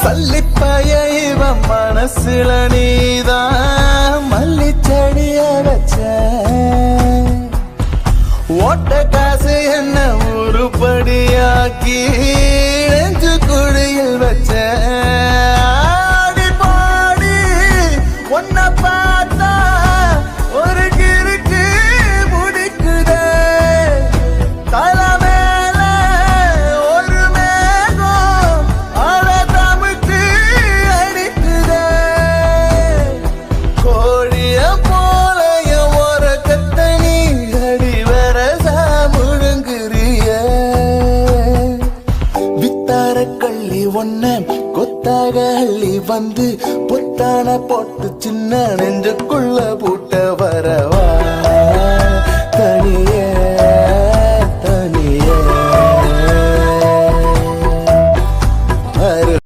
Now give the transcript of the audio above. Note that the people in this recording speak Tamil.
சல்லிப்பைய இவன் மனசுல நீதான் மல்லிச்செடிய வச்ச ஓட்ட காசு என்ன உருப்படியாக்கி நெஞ்சு குழியில் வச்ச ஆடி பாடி ஒன்ன பார்த்தா ஒரு கிறுக்கு முடிக்குதே தலை மேல ஒரு மேகம் அழ தமிழ்க்கு அடிக்குதே கோழிய போல என் உறக்கத்தை நீ அடி வரசா முழுங்குறிய வித்தார கள்ளி ஒன்ன கொத்தாக அள்ளி வந்து பொத்தான போட்டு சின்ன நெஞ்சுக்குள்ள பூட்ட வரவா தனியே